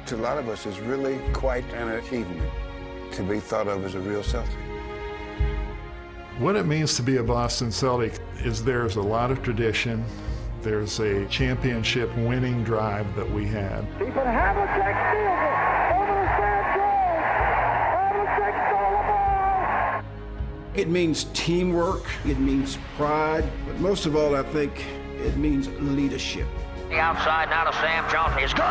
To a lot of us, it's really quite an achievement to be thought of as a real Celtic. What it means to be a Boston Celtic is there's a lot of tradition. There's a championship winning drive that we had. Keep it, Havlicek steals it over the side goal. Havlicek stole the ball. It means teamwork. It means pride. But most of all, I think it means leadership. The outside now to Sam Johnson is good.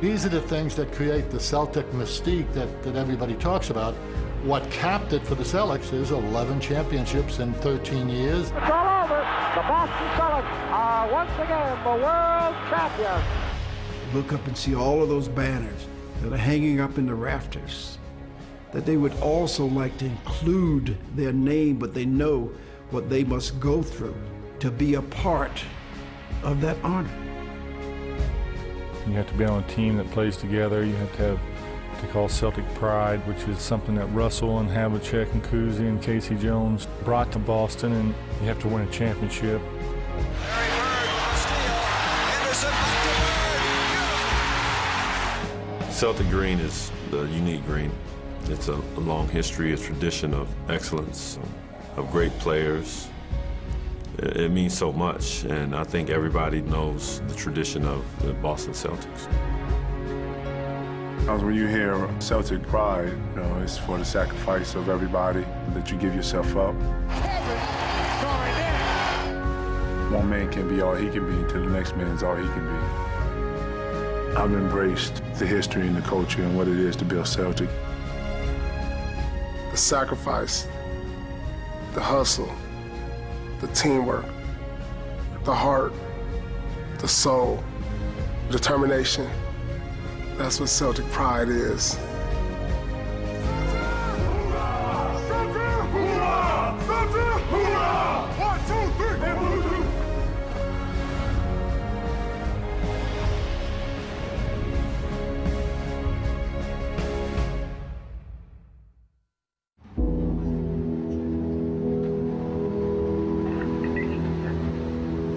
These are the things that create the Celtic mystique that everybody talks about. What capped it for the Celtics is 11 championships in 13 years. It's all over. The Boston Celtics are once again the world champions. Look up and see all of those banners that are hanging up in the rafters, that they would also like to include their name, but they know what they must go through to be a part of that honor. You have to be on a team that plays together. You have to have what they call Celtic pride, which is something that Russell and Havlicek and Cousy and Casey Jones brought to Boston, and you have to win a championship. Larry Bird with a steal. Anderson back to Bird. Celtic green is the unique green. It's a long history, a tradition of excellence, of great players. It means so much, and I think everybody knows the tradition of the Boston Celtics. When you hear Celtic pride, you know, it's for the sacrifice of everybody, that you give yourself up. One man can be all he can be until the next man is all he can be. I've embraced the history and the culture and what it is to be a Celtic. The sacrifice, the hustle, the teamwork, the heart, the soul, determination. That's what Celtic pride is.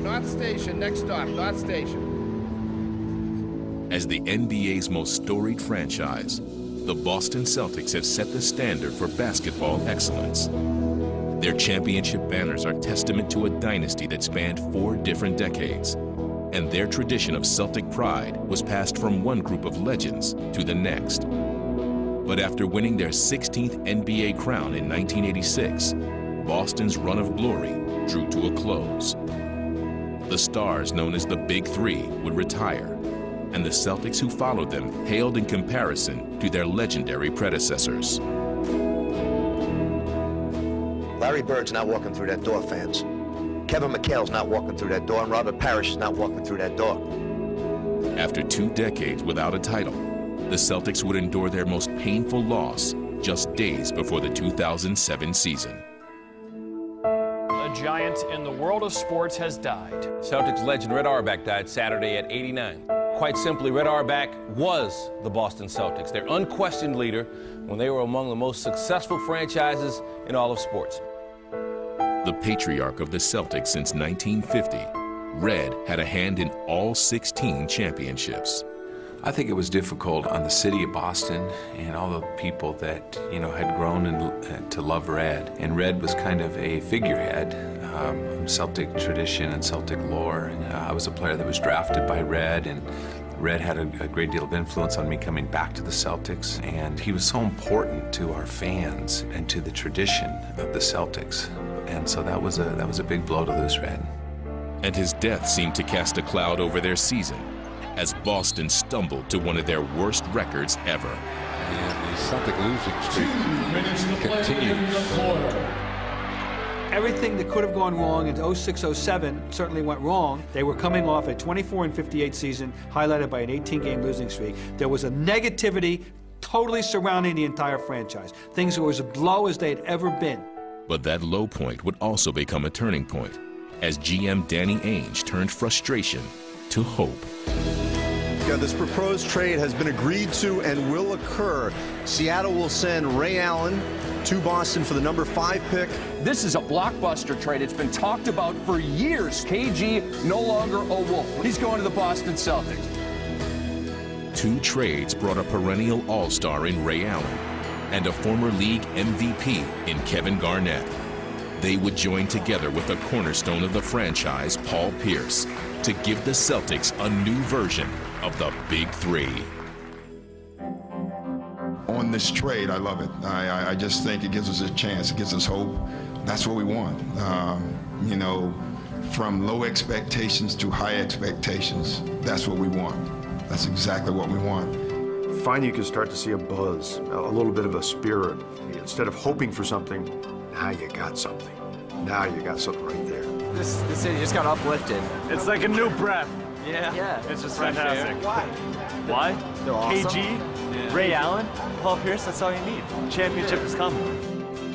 North Station, next stop, North Station. As the NBA's most storied franchise, the Boston Celtics have set the standard for basketball excellence. Their championship banners are testament to a dynasty that spanned 4 different decades, and their tradition of Celtic pride was passed from one group of legends to the next. But after winning their 16th NBA crown in 1986, Boston's run of glory drew to a close. The stars known as the Big Three would retire, and the Celtics who followed them hailed in comparison to their legendary predecessors. Larry Bird's not walking through that door, fans. Kevin McHale's not walking through that door, and Robert Parrish is not walking through that door. After 2 decades without a title, the Celtics would endure their most painful loss just days before the 2007 season. A giant in the world of sports has died. Celtics legend Red Auerbach died Saturday at 89. Quite simply, Red Auerbach was the Boston Celtics, their unquestioned leader when they were among the most successful franchises in all of sports. The patriarch of the Celtics since 1950, Red had a hand in all 16 championships. I think it was difficult on the city of Boston and all the people that, you know, had grown to love Red. And Red was kind of a figurehead of Celtic tradition and Celtic lore. I was a player that was drafted by Red, and Red had a great deal of influence on me coming back to the Celtics. And he was so important to our fans and to the tradition of the Celtics. And so that was a big blow to lose Red. And his death seemed to cast a cloud over their season, as Boston stumbled to one of their worst records ever. And the Celtic losing streak continues. Everything that could have gone wrong in 06-07 certainly went wrong. They were coming off a 24-58 season, highlighted by an 18-game losing streak. There was a negativity totally surrounding the entire franchise. Things were as low as they'd ever been. But that low point would also become a turning point, as GM Danny Ainge turned frustration to hope. This proposed trade has been agreed to and will occur. Seattle will send Ray Allen to Boston for the number 5 pick. This is a blockbuster trade. It's been talked about for years. KG no longer a Wolf. He's going to the Boston Celtics. 2 trades brought a perennial all-star in Ray Allen and a former league MVP in Kevin Garnett. They would join together with the cornerstone of the franchise, Paul Pierce, to give the Celtics a new version of the Big Three. On this trade, I love it. I just think it gives us a chance. It gives us hope. That's what we want. You know, from low expectations to high expectations, that's what we want. That's exactly what we want. Finally, you can start to see a buzz, a little bit of a spirit. Instead of hoping for something, now you got something. Now you got something right there. This city just got uplifted. It's like a new breath. Yeah. It's just fantastic. Why? Why? They're awesome. KG, Ray Allen, Paul Pierce, that's all you need. Championship is coming.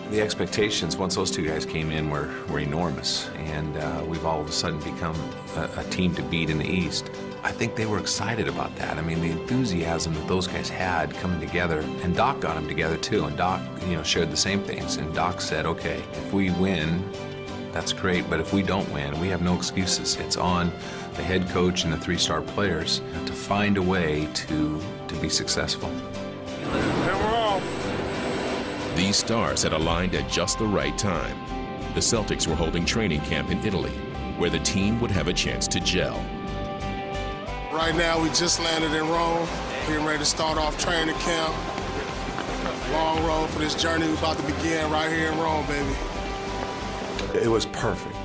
The expectations, once those two guys came in, were enormous, and we've all of a sudden become a team to beat in the East. I think they were excited about that. I mean, the enthusiasm that those guys had coming together, and Doc got them together too, and Doc, shared the same things, and Doc said, okay, if we win, that's great, but if we don't win, we have no excuses. It's on the head coach and the 3-star players to find a way to be successful. These stars had aligned at just the right time. The Celtics were holding training camp in Italy, where the team would have a chance to gel. Right now, we just landed in Rome, getting ready to start off training camp. Long road for this journey we're about to begin right here in Rome, baby. It was perfect.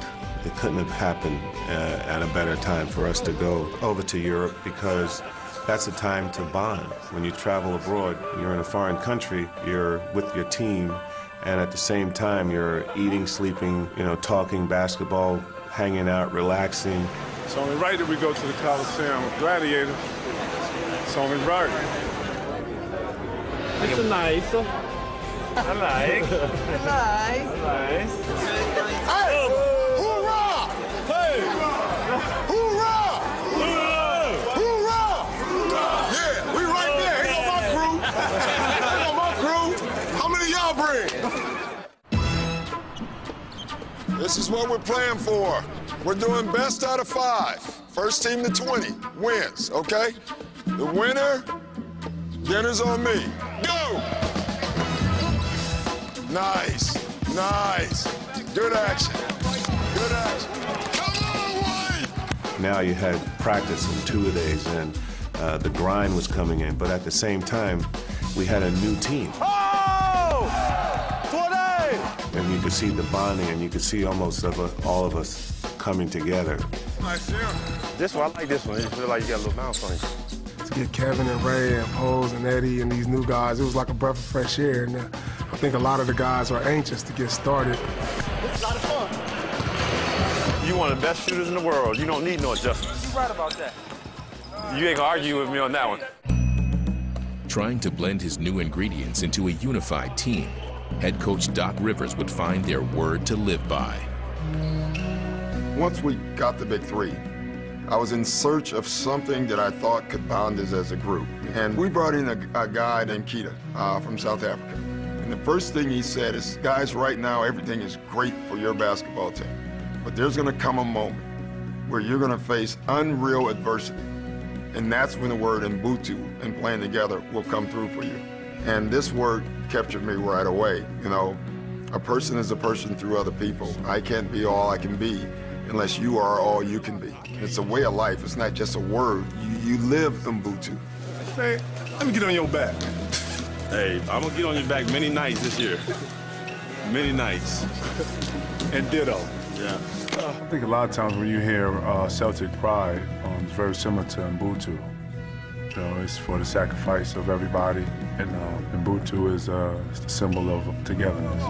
It couldn't have happened at a better time for us to go over to Europe, because that's a time to bond. When you travel abroad, you're in a foreign country, you're with your team, and at the same time, you're eating, sleeping, talking basketball, hanging out, relaxing. It's only right that we go to the Coliseum with Gladiator. It's only right. It's nice. I like. Nice. Hey! Hoorah! Hey! Hoorah! Hoorah! Yeah, we right there. Ain't on my crew. Ain't on my crew. How many y'all bring? This is what we're playing for. We're doing best out of 5. First team to 20 wins, okay? The winner, dinner's on me. Go! Nice, nice. Good action, good action. Come on, Wayne! Now you had practice in 2 days, and the grind was coming in, but at the same time, we had a new team. Oh! 20! And you could see the bonding, and you could see almost all of us coming together. Nice, This one, I like this one. You feel like you got a little bounce on you. To get Kevin and Ray and Pose and Eddie and these new guys, it was like a breath of fresh air. And I think a lot of the guys are anxious to get started. It's a lot of fun. You one of the best shooters in the world. You don't need no adjustments. You're right about that. You ain't gonna argue with me on that one. Trying to blend his new ingredients into a unified team, head coach Doc Rivers would find their word to live by. Once we got the Big Three, I was in search of something that I thought could bond us as a group. And we brought in a guy named Keita from South Africa. And the first thing he said is, guys, right now everything is great for your basketball team. But there's gonna come a moment where you're gonna face unreal adversity. And that's when the word Ubuntu and playing together will come through for you. And this word captured me right away. A person is a person through other people. I can't be all I can be unless you are all you can be. It's a way of life. It's not just a word. You live Ubuntu. Hey, let me get on your back. Hey, I'm gonna get on your back many nights this year. Many nights. And ditto. Yeah. I think a lot of times when you hear Celtic pride, it's very similar to Ubuntu. It's for the sacrifice of everybody, and Ubuntu is the symbol of togetherness.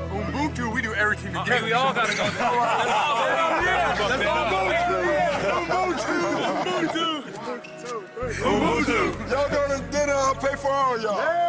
Ubuntu, we do everything together. Hey, we all gotta go. Let's Ubuntu! Ubuntu! Y'all going to dinner, I'll pay for all y'all.